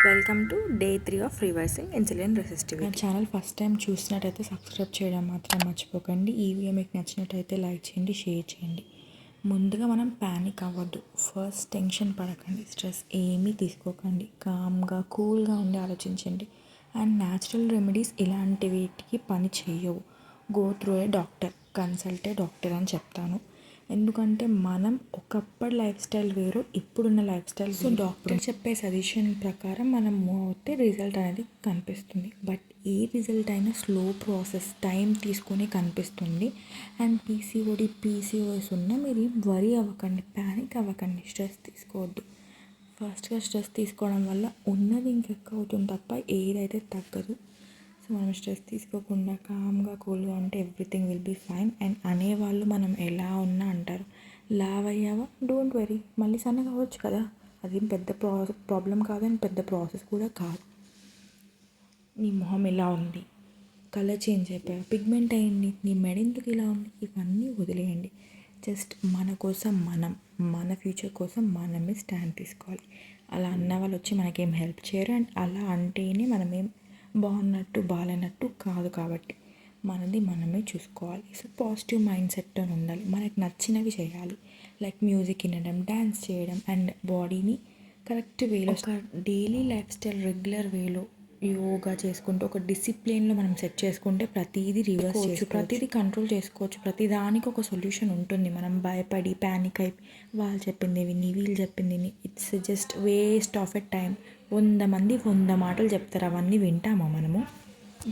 Welcome to day 3 of reversing insulin నా resistivity. Channel first time చూసినట్టయితే subscribe చేయడం మాత్రం మర్చిపోకండి. ఈ వీడియో మీకు నచ్చినట్టయితే లైక్ చేయండి, షేర్ చేయండి. ముందుగా మనం ప్యానిక్ అవ్వద్దు, ఫస్ట్ టెన్షన్ పడకండి, స్ట్రెస్ ఏమీ తీసుకోకండి, కామ్గా కూల్గా ఉండి ఆలోచించండి. అండ్ న్యాచురల్ రెమెడీస్ ఇలాంటి వీటికి పని చేయవు. Go through a doctor, consult a doctor అని చెప్తాను. ఎందుకంటే మనం ఒకప్పటి లైఫ్ స్టైల్ వేరు, ఇప్పుడున్న లైఫ్ స్టైల్. సో డాక్టర్ చెప్పే సజెషన్ ప్రకారం మనం మూవ్ అవుతే రిజల్ట్ అనేది కనిపిస్తుంది. బట్ ఏ రిజల్ట్ అయినా స్లో ప్రాసెస్, టైం తీసుకొని కనిపిస్తుంది. అండ్ పీసీఓఎస్ ఉన్న మీరు వరీ అవ్వకండి, ప్యానిక్ అవ్వకండి, స్ట్రెస్ తీసుకోవద్దు. ఫస్ట్గా స్ట్రెస్ తీసుకోవడం వల్ల ఉన్నది ఇంకెక్కువ అవుతుంది తప్ప ఏదైతే తగ్గదు. సో మనం స్ట్రెస్ తీసుకోకుండా కామ్గా కూల్గా ఉంటే everything will be fine. And అనేవాళ్ళు మనం ఎలా ఉన్నా అంటారు, లావ్ అయ్యావా, డోంట్ వరీ, మళ్ళీ సన్నగా అవ్వచ్చు కదా, అదేం పెద్ద ప్రాబ్లం కాదు అండ్ పెద్ద ప్రాసెస్ కూడా కాదు. నీ మొహం ఎలా ఉంది, కలర్ చేంజ్ అయిపోయా, పిగ్మెంట్ అయ్యింది, నీ మెడ ఎందుకు ఇలా ఉంది, ఇవన్నీ వదిలేయండి. జస్ట్ మన కోసం మన ఫ్యూచర్ కోసం మనమే స్టాండ్ తీసుకోవాలి. అలా అన్న వాళ్ళు వచ్చి మనకేం హెల్ప్ చేయరు. అండ్ అలా అంటేనే మనమేం బాగున్నట్టు బాగాలేనట్టు కాదు. కాబట్టి మనది మనమే చూసుకోవాలి. సో పాజిటివ్ మైండ్ సెట్తో ఉండాలి, మనకు నచ్చినవి చేయాలి. లైక్ మ్యూజిక్ వినడం, డ్యాన్స్ చేయడం, అండ్ బాడీని కరెక్ట్ వేలో, ఒక డైలీ లైఫ్ స్టైల్ రెగ్యులర్ వేలో యోగా చేసుకుంటూ ఒక డిసిప్లిన్లో మనం సెట్ చేసుకుంటే ప్రతిదీ రివర్స్ చేసుకోవచ్చు, ప్రతిదీ కంట్రోల్ చేసుకోవచ్చు. ప్రతిదానికి ఒక సొల్యూషన్ ఉంటుంది. మనం భయపడి ప్యానిక్ అయి వాళ్ళు చెప్పింది విని వీళ్ళు చెప్పింది విని it's just waste of a time. 100 మంది 100 మాటలు చెప్తారు, అవన్నీ వింటామా మనము?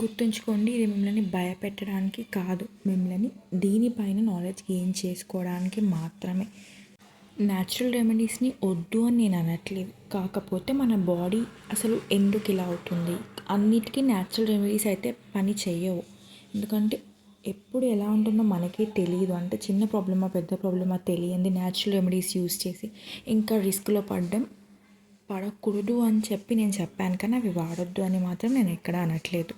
గుర్తుంచుకోండి, ఇది మిమ్మల్ని భయపెట్టడానికి కాదు, మిమ్మల్ని దీనిపైన నాలెడ్జ్ గెయిన్ చేసుకోవడానికి మాత్రమే. న్యాచురల్ రెమెడీస్ని వద్దు అని నేను అనట్లేదు, కాకపోతే మన బాడీ అసలు ఎందుకు ఇలా అవుతుంది, అన్నిటికీ న్యాచురల్ రెమెడీస్ అయితే పని చేయవు. ఎందుకంటే ఎప్పుడు ఎలా ఉంటుందో మనకే తెలియదు. అంటే చిన్న ప్రాబ్లమా పెద్ద ప్రాబ్లమా తెలియంది న్యాచురల్ రెమెడీస్ యూస్ చేసి ఇంకా రిస్క్లో పడకూడదు అని చెప్పి నేను చెప్పాను, కానీ అవి వాడొద్దు అని మాత్రం నేను ఎక్కడా అనట్లేదు.